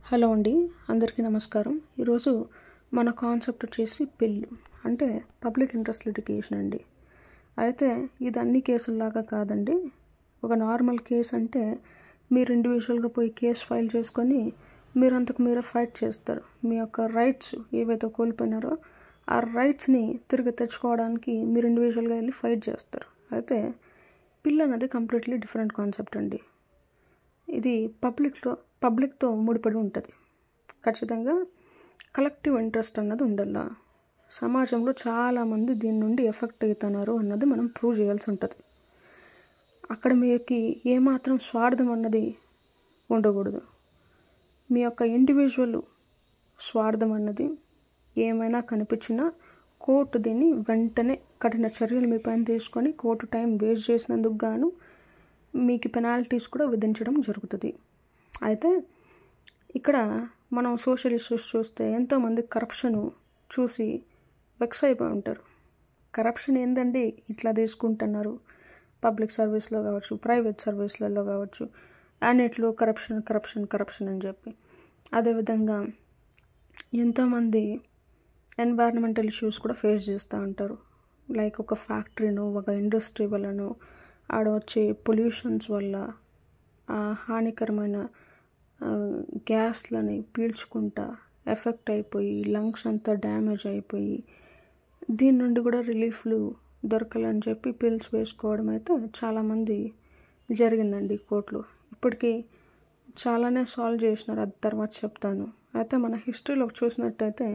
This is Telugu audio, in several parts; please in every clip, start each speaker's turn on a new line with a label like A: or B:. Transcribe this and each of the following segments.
A: హలో అండి, అందరికీ నమస్కారం. ఈరోజు మన కాన్సెప్ట్ వచ్చేసి పిల్లు అంటే పబ్లిక్ ఇంట్రెస్ట్ లిటిగేషన్ అండి. అయితే ఇది అన్ని కేసుల్లాగా కాదండి. ఒక నార్మల్ కేసు అంటే మీరు ఇండివిజువల్గా పోయి కేసు ఫైల్ చేసుకొని మీరంతకు మీరే ఫైట్ చేస్తారు. మీ యొక్క రైట్స్ ఏవైతే కోల్పోయినారో ఆ రైట్స్ని తిరిగి తెచ్చుకోవడానికి మీరు ఇండివిజువల్గా వెళ్ళి ఫైట్ చేస్తారు. అయితే పిల్ అనేది కంప్లీట్లీ డిఫరెంట్ కాన్సెప్ట్ అండి. ఇది పబ్లిక్తో ముడిపడి ఉంటుంది. ఖచ్చితంగా కలెక్టివ్ ఇంట్రెస్ట్ అన్నది ఉండాల. సమాజంలో చాలామంది దీని నుండి ఎఫెక్ట్ అవుతున్నారు అన్నది మనం ప్రూవ్ చేయాల్సి ఉంటుంది. అక్కడ మీకు ఏమాత్రం స్వార్థం అన్నది ఉండకూడదు. మీ యొక్క ఇండివిజువల్ స్వార్థం అన్నది ఏమైనా కనిపించినా కోర్టు దీన్ని వెంటనే కఠిన చర్యలు మీ పైన తీసుకొని కోర్టు టైం వేస్ట్ చేసినందుకు గాను మీకు పెనాల్టీస్ కూడా విధించడం జరుగుతుంది. అయితే ఇక్కడ మనం సోషల్ ఇష్యూస్ చూస్తే ఎంతోమంది కరప్షను చూసి వెక్స్ అయిపోయి ఉంటారు. కరప్షన్ ఏందండి ఇట్లా తీసుకుంటున్నారు, పబ్లిక్ సర్వీస్లో కావచ్చు, ప్రైవేట్ సర్వీస్లలో కావచ్చు, అన్నిట్లో కరప్షన్ అని చెప్పి. అదేవిధంగా ఎంతోమంది ఎన్వైరన్మెంటల్ ఇష్యూస్ కూడా ఫేస్ చేస్తూ ఉంటారు. లైక్ ఒక ఫ్యాక్టరీను, ఒక ఇండస్ట్రీ వలన ఆడ వచ్చే పొల్యూషన్స్ వల్ల హానికరమైన గ్యాస్లని పీల్చుకుంటా ఎఫెక్ట్ అయిపోయి లంగ్స్ అంతా డ్యామేజ్ అయిపోయి దీని నుండి కూడా రిలీఫ్లు దొరకాలని చెప్పి పిల్స్ వేసుకోవడం అయితే చాలామంది జరిగిందండి కోర్టులో. ఇప్పటికీ చాలానే సాల్వ్ చేసినారు, అది తర్వాత చెప్తాను. అయితే మన హిస్టరీలో చూసినట్టయితే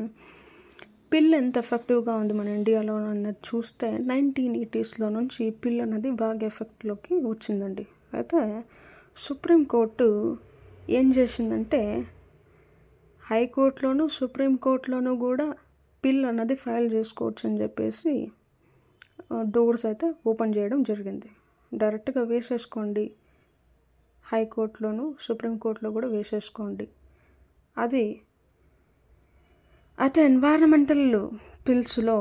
A: పిల్ ఎంత ఎఫెక్టివ్గా ఉంది మన ఇండియాలో అన్నది చూస్తే 1980s నుంచి పిల్ అనేది బాగా ఎఫెక్ట్లోకి వచ్చిందండి. అయితే సుప్రీంకోర్టు ఏం చేసిందంటే హైకోర్టులోను సుప్రీంకోర్టులోనూ కూడా పిల్ అన్నది ఫైల్ చేసుకోవచ్చు అని చెప్పేసి డోర్స్ అయితే ఓపెన్ చేయడం జరిగింది. డైరెక్ట్గా వేసేసుకోండి, హైకోర్టులోను సుప్రీంకోర్టులో కూడా వేసేసుకోండి. అది అయితే ఎన్వైరన్మెంటల్ పిల్స్లో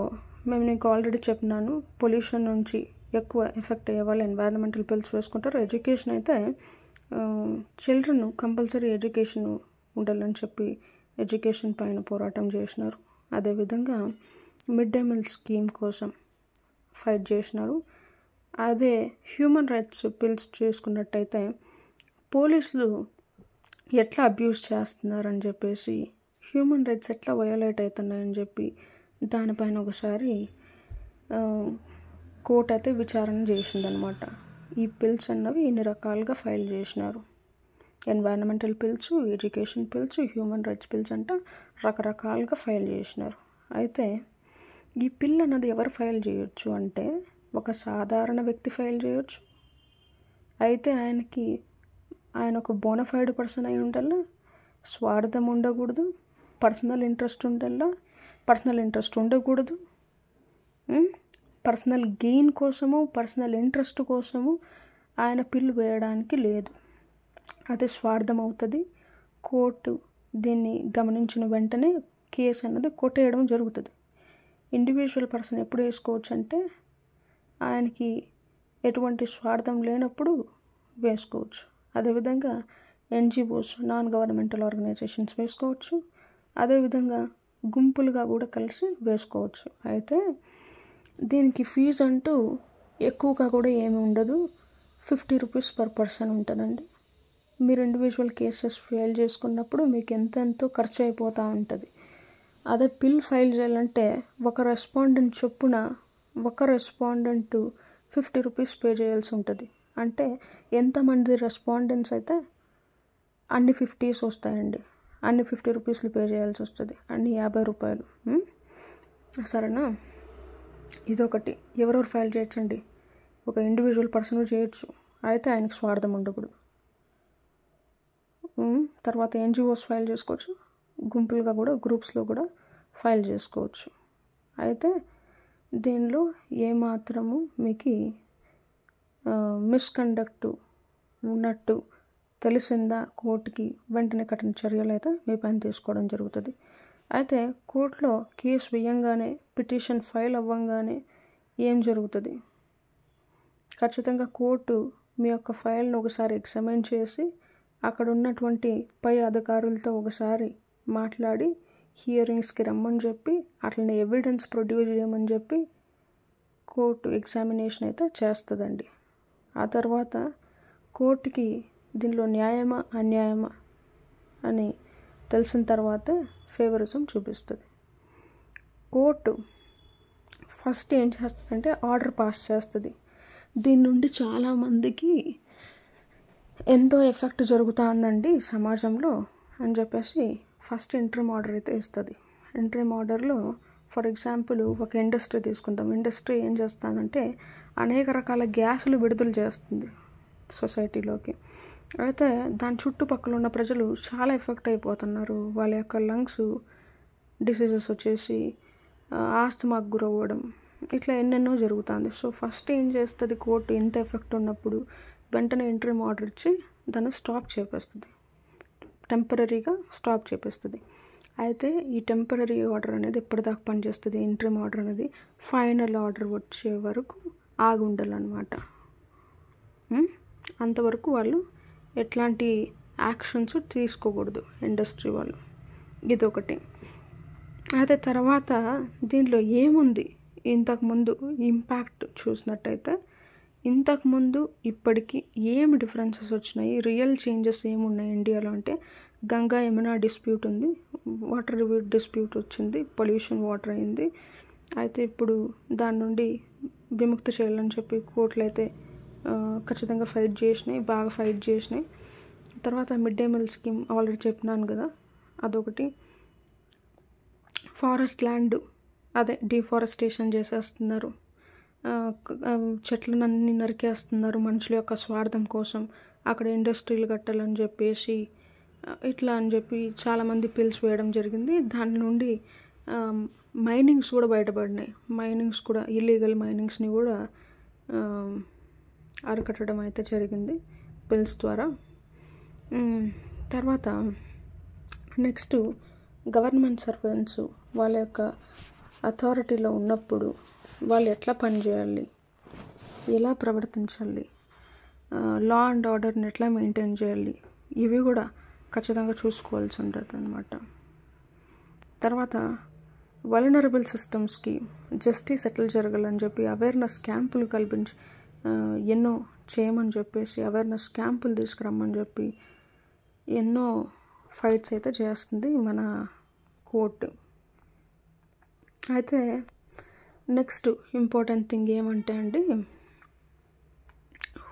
A: మేము నీకు ఆల్రెడీ చెప్పినాను, పొల్యూషన్ నుంచి ఎక్కువ ఎఫెక్ట్ అయ్యే వాళ్ళు ఎన్వైరన్మెంటల్ పిల్స్ వేసుకుంటారు. ఎడ్యుకేషన్ అయితే చిల్డ్రన్ కంపల్సరీ ఎడ్యుకేషన్ ఉండాలని చెప్పి ఎడ్యుకేషన్ పైన పోరాటం చేసినారు. అదేవిధంగా మిడ్ డే మీల్ స్కీమ్ కోసం ఫైట్ చేసినారు. అదే హ్యూమన్ రైట్స్ పిల్స్ చూసుకున్నట్టయితే పోలీసులు ఎట్లా అబ్యూస్ చేస్తున్నారని చెప్పేసి, హ్యూమన్ రైట్స్ ఎట్లా వయోలేట్ అవుతున్నాయని చెప్పి దానిపైన ఒకసారి కోర్టు అయితే విచారణ చేసిందనమాట. ఈ పిల్స్ అన్నవి ఇన్ని రకాలుగా ఫైల్ చేసినారు. Environmental pills, education pills, human rights pills అంట రకరకాలుగా ఫైల్ చేసినారు. అయితే ఈ పిల్ అన్నది ఎవరు ఫైల్ చేయొచ్చు అంటే ఒక సాధారణ వ్యక్తి ఫైల్ చేయొచ్చు. అయితే ఆయన ఒక బోనఫైడ్ పర్సన్ అయి ఉండాల, స్వార్థం ఉండకూడదు, పర్సనల్ ఇంట్రెస్ట్ ఉండకూడదు, పర్సనల్ గెయిన్ కోసము, పర్సనల్ ఇంట్రెస్ట్ కోసము ఆయన పిల్లు వేయడానికి లేదు. అది స్వార్థం అవుతుంది. కోర్టు దీన్ని గమనించిన వెంటనే కేసు అన్నది కొట్టేయడం జరుగుతుంది. ఇండివిజువల్ పర్సన్ ఎప్పుడు వేసుకోవచ్చు అంటే ఆయనకి ఎటువంటి స్వార్థం లేనప్పుడు వేసుకోవచ్చు. అదేవిధంగా ఎన్జిఓస్, నాన్ గవర్నమెంటల్ ఆర్గనైజేషన్స్ వేసుకోవచ్చు. అదేవిధంగా గుంపులుగా కూడా కలిసి వేసుకోవచ్చు. అయితే దీనికి ఫీజు అంటూ ఎక్కువగా కూడా ఏమి ఉండదు, 50 రూపీస్ పర్ పర్సన్ ఉంటుందండి. మీరు ఇండివిజువల్ కేసెస్ ఫైల్ చేసుకున్నప్పుడు మీకు ఎంతో ఖర్చు అయిపోతూ ఉంటుంది. అదే పిల్ ఫైల్ చేయాలంటే ఒక రెస్పాండెంట్ చొప్పున ఒక రెస్పాండెంట్ 50 రూపీస్ పే చేయాల్సి ఉంటుంది. అంటే ఎంతమంది రెస్పాండెంట్స్ అయితే అన్ని 50s వస్తాయండి, అన్ని 50 రూపీస్లు పే చేయాల్సి వస్తుంది, అన్ని 50 రూపాయలు. సరేనా? ఇదొకటి. ఎవరెవరు ఫైల్ చేయొచ్చండి, ఒక ఇండివిజువల్ పర్సన్ చేయొచ్చు. అయితే ఆయనకు స్వార్థం ఉండకూడదు. తర్వాత ఎన్జిఓస్ ఫైల్ చేసుకోవచ్చు, గుంపులుగా కూడా గ్రూప్స్లో కూడా ఫైల్ చేసుకోవచ్చు. అయితే దీనిలో ఏమాత్రము మీకు మిస్కండక్ట్ ఉన్నట్టు తెలిసిందా కోర్టుకి వెంటనే కఠిన చర్యలు అయితే మీ పైన తీసుకోవడం జరుగుతుంది. అయితే కోర్టులో కేసు వేయంగానే, పిటిషన్ ఫైల్ అవ్వంగానే ఏం జరుగుతుంది? ఖచ్చితంగా కోర్టు మీ యొక్క ఫైల్ను ఒకసారి ఎగ్జామిన్ చేసి అక్కడ ఉన్నటువంటి పై అధికారులతో ఒకసారి మాట్లాడి హియరింగ్స్కి రమ్మని చెప్పి అట్లనే ఎవిడెన్స్ ప్రొడ్యూస్ చేయమని చెప్పి కోర్టు ఎగ్జామినేషన్ అయితే చేస్తుందండి. ఆ తర్వాత కోర్టుకి దీనిలో న్యాయమా అన్యాయమా అని తెలిసిన తర్వాతే ఫేవరిజం చూపిస్తుంది. కోర్టు ఫస్ట్ ఏం చేస్తుందంటే ఆర్డర్ పాస్ చేస్తుంది. దీని నుండి చాలామందికి ఎంతో ఎఫెక్ట్ జరుగుతుందండి సమాజంలో అని చెప్పేసి ఫస్ట్ ఇంట్రీమ్ ఆర్డర్ అయితే ఇస్తుంది. ఇంట్రీమ్ ఆర్డర్లో ఫర్ ఎగ్జాంపుల్ ఒక ఇండస్ట్రీ తీసుకుంటాం. ఇండస్ట్రీ ఏం చేస్తుందంటే అనేక రకాల గ్యాసులు విడుదల చేస్తుంది సొసైటీలోకి. అయితే దాని చుట్టుపక్కల ఉన్న ప్రజలు చాలా ఎఫెక్ట్ అయిపోతున్నారు. వాళ్ళ యొక్క లంగ్స్ డిసీజెస్ వచ్చేసి ఆస్తమాకు గురవ్వడం ఇట్లా ఎన్నెన్నో జరుగుతుంది. సో ఫస్ట్ ఏం చేస్తుంది కోర్టు, ఇంత ఎఫెక్ట్ ఉన్నప్పుడు వెంటనే ఇంట్రీమ్ ఆర్డర్ ఇచ్చి దాన్ని స్టాప్ చేపేస్తుంది, టెంపరీగా స్టాప్ చేపేస్తుంది. అయితే ఈ టెంపరీ ఆర్డర్ అనేది ఎప్పటిదాకా పనిచేస్తుంది, ఇంట్రీమ్ ఆర్డర్ అనేది ఫైనల్ ఆర్డర్ వచ్చే వరకు ఆగి ఉండాలన్నమాట. అంతవరకు వాళ్ళు ఎట్లాంటి యాక్షన్స్ తీసుకోకూడదు ఇండస్ట్రీ వాళ్ళు. ఇదొకటి. అయితే తర్వాత దీనిలో ఏముంది, ఇంతకుముందు ఇంపాక్ట్ చూసినట్టయితే ఇంతకుముందు ఇప్పటికీ ఏమి డిఫరెన్సెస్ వచ్చినాయి, రియల్ చేంజెస్ ఏమున్నాయి ఇండియాలో అంటే గంగా యమునా డిస్ప్యూట్ ఉంది, వాటర్ రివ్యూ డిస్ప్యూట్ వచ్చింది, పొల్యూషన్ వాటర్ అయింది. అయితే ఇప్పుడు దాని నుండి విముక్తి చేయాలని చెప్పి కోర్టులు అయితే ఖచ్చితంగా బాగా ఫైట్ చేసినాయి. తర్వాత mid day meal scheme already చెప్పినాను కదా, అదొకటి. ఫారెస్ట్ ల్యాండ్ అదే డిఫారెస్టేషన్ చేసేస్తున్నారు, చెట్లనన్నీ నరికేస్తున్నారు మనుషుల యొక్క స్వార్థం కోసం, అక్కడ ఇండస్ట్రీలు కట్టాలని చెప్పేసి ఇట్లా అని చెప్పి చాలామంది పిల్స్ వేయడం జరిగింది. దాని నుండి మైనింగ్స్ కూడా బయటపడినాయి. మైనింగ్స్ కూడా ఇల్లీగల్ మైనింగ్స్ని కూడా అరికట్టడం అయితే జరిగింది బిల్స్ ద్వారా. తర్వాత నెక్స్ట్ గవర్నమెంట్ సర్వెంట్స్ వాళ్ళ యొక్క అథారిటీలో ఉన్నప్పుడు వాళ్ళు ఎట్లా పనిచేయాలి, ఎలా ప్రవర్తించాలి, లా అండ్ ఆర్డర్ని ఎట్లా మెయింటైన్ చేయాలి, ఇవి కూడా ఖచ్చితంగా చూసుకోవాల్సి ఉంటుంది అన్నమాట. తర్వాత వల్నరబుల్ సిస్టమ్స్కి జస్టిస్ ఎట్లా జరగాలని చెప్పి అవేర్నెస్ క్యాంపులు కల్పించి ఎన్నో చేయమని చెప్పేసి అవేర్నెస్ క్యాంపులు తీసుకురమ్మని చెప్పి ఎన్నో ఫైట్స్ అయితే చేస్తుంది మన కోర్టు. అయితే నెక్స్ట్ ఇంపార్టెంట్ థింగ్ ఏమంటే అండి,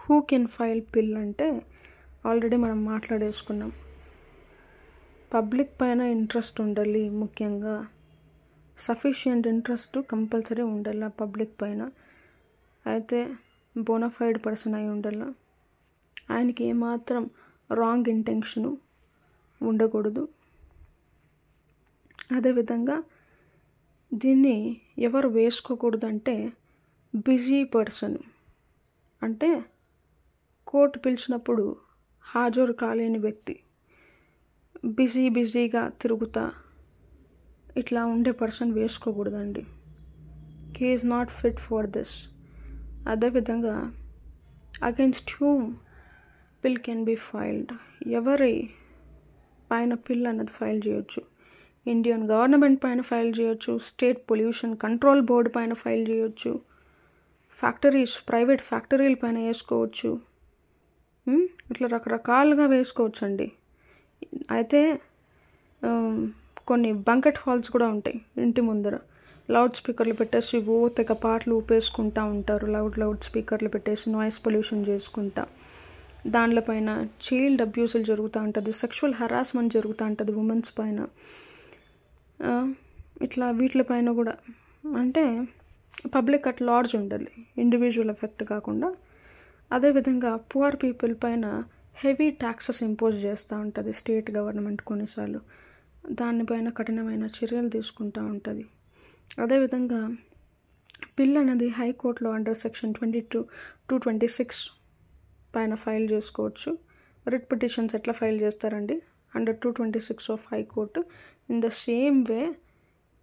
A: హూ కెన్ ఫైల్ పిల్ అంటే ఆల్రెడీ మనం మాట్లాడేసుకున్నాం. పబ్లిక్ పైన ఇంట్రెస్ట్ ఉండాలి, ముఖ్యంగా సఫిషియంట్ ఇంట్రెస్ట్ కంపల్సరీ ఉండాలి పబ్లిక్ పైన. అయితే బోనఫైడ్ పర్సన్ అయి ఉండాలి, ఆయనకి ఏమాత్రం రాంగ్ ఇంటెన్షను ఉండకూడదు. అదేవిధంగా దీన్ని ఎవరు వేసుకోకూడదు అంటే బిజీ పర్సన్, అంటే కోర్టు పిలిచినప్పుడు హాజరు కాలేని వ్యక్తి, బిజీగా తిరుగుతా ఇట్లా ఉండే పర్సన్ వేసుకోకూడదండి. He is not fit for this. అదేవిధంగా against whom PIL can be filed, ఎవరి పైన పిల్ అన్నది ఫైల్ చేయొచ్చు. ఇండియన్ గవర్నమెంట్ పైన ఫైల్ చేయొచ్చు, స్టేట్ పొల్యూషన్ కంట్రోల్ బోర్డు పైన ఫైల్ చేయొచ్చు, ఫ్యాక్టరీస్ ప్రైవేట్ ఫ్యాక్టరీల పైన వేసుకోవచ్చు, ఇట్లా రకరకాలుగా వేసుకోవచ్చు అండి. అయితే కొన్ని బంకెట్ హాల్స్ కూడా ఉంటాయి ఇంటి ముందర, లౌడ్ స్పీకర్లు పెట్టేసి తెగ పాటలు ఊపేసుకుంటూ ఉంటారు, లౌడ్ స్పీకర్లు పెట్టేసి నాయిస్ పొల్యూషన్ చేసుకుంటా. దానిపైన చైల్డ్ అబ్యూసులు జరుగుతూ ఉంటుంది, సెక్షువల్ హరాస్మెంట్ జరుగుతూ ఉంటుంది ఉమెన్స్ పైన. ఇట్లా వీటిపైన కూడా అంటే పబ్లిక్ అట్ లార్జ్ ఉండాలి, ఇండివిజువల్ ఎఫెక్ట్ కాకుండా. అదేవిధంగా పువర్ పీపుల్ పైన హెవీ ట్యాక్సెస్ ఇంపోజ్ చేస్తూ ఉంటుంది స్టేట్ గవర్నమెంట్ కొన్నిసార్లు, దానిపైన కఠినమైన చర్యలు తీసుకుంటూ ఉంటుంది. అదేవిధంగా బిల్ అనేది హైకోర్టులో అండర్ సెక్షన్ 22-226 పైన ఫైల్ చేసుకోవచ్చు. రిట్ పిటిషన్స్ ఎట్లా ఫైల్ చేస్తారండి, under 226 of high court. In the same way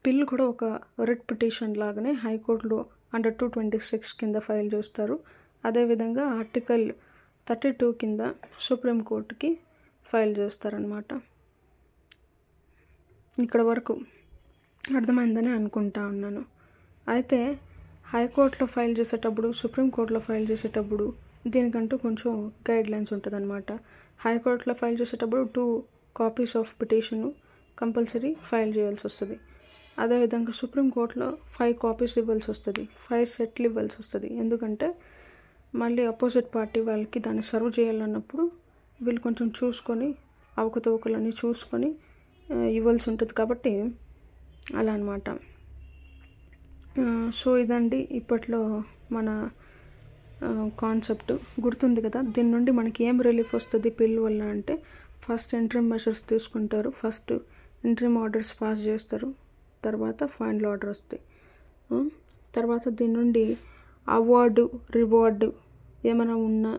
A: bill కూడా ఒక రిట్ పిటిషన్ లాగానే హైకోర్టులో అండర్ 226 కింద ఫైల్ చేస్తారు. అదేవిధంగా ఆర్టికల్ 32 కింద సుప్రీంకోర్టుకి ఫైల్ చేస్తారనమాట. ఇక్కడ వరకు అర్థమైందని అనుకుంటా ఉన్నాను. అయితే హైకోర్టులో ఫైల్ చేసేటప్పుడు, సుప్రీంకోర్టులో ఫైల్ చేసేటప్పుడు దీనికంటూ కొంచెం గైడ్ లైన్స్ ఉంటుంది అనమాట. హైకోర్టులో ఫైల్ చేసేటప్పుడు 2 copies of petition compulsory file చేయాల్సి వస్తుంది. అదేవిధంగా సుప్రీంకోర్టులో 5 కాపీస్ ఇవ్వాల్సి వస్తుంది, 5 సెట్లు ఇవ్వాల్సి వస్తుంది. ఎందుకంటే మళ్ళీ అపోజిట్ పార్టీ వాళ్ళకి దాన్ని సర్వ్ చేయాలన్నప్పుడు వీళ్ళు కొంచెం చూసుకొని అవకతవకలన్నీ చూసుకొని ఇవ్వాల్సి ఉంటుంది కాబట్టి అలా అనమాట. సో ఇదండి ఇప్పట్లో మన కాన్సెప్ట్. గుర్తుంది కదా, దీని నుండి మనకి ఏం రిలీఫ్ వస్తుంది పిల్ వల్ల అంటే, ఫస్ట్ ఇంట్రిమ్ మెషర్స్ తీసుకుంటారు, ఫస్ట్ ఇంట్రిమ్ ఆర్డర్స్ పాస్ చేస్తారు, తర్వాత ఫైనల్ ఆర్డర్ వస్తాయి. తర్వాత దీని నుండి అవార్డు రివార్డు ఏమైనా ఉన్నా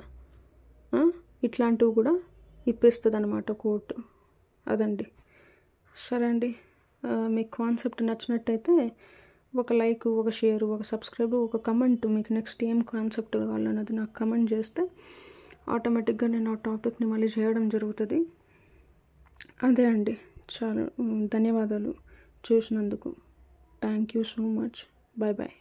A: ఇట్లాంటివి కూడా ఇప్పిస్తుంది అనమాట కోర్టు. అదండి. సరే అండి, మీకు కాన్సెప్ట్ నచ్చినట్టయితే ఒక లైక్, ఒక షేర్, ఒక సబ్స్క్రైబ్, ఒక కమెంట్, మీకు నెక్స్ట్ ఏం కాన్సెప్ట్ కావాలన్నది నాకు కమెంట్ చేస్తే ఆటోమేటిక్గా నేను ఆ టాపిక్ని మళ్ళీ చేయడం జరుగుతుంది. అదే అండి, చాలా ధన్యవాదాలు చూసినందుకు. Thank you so much. Bye bye.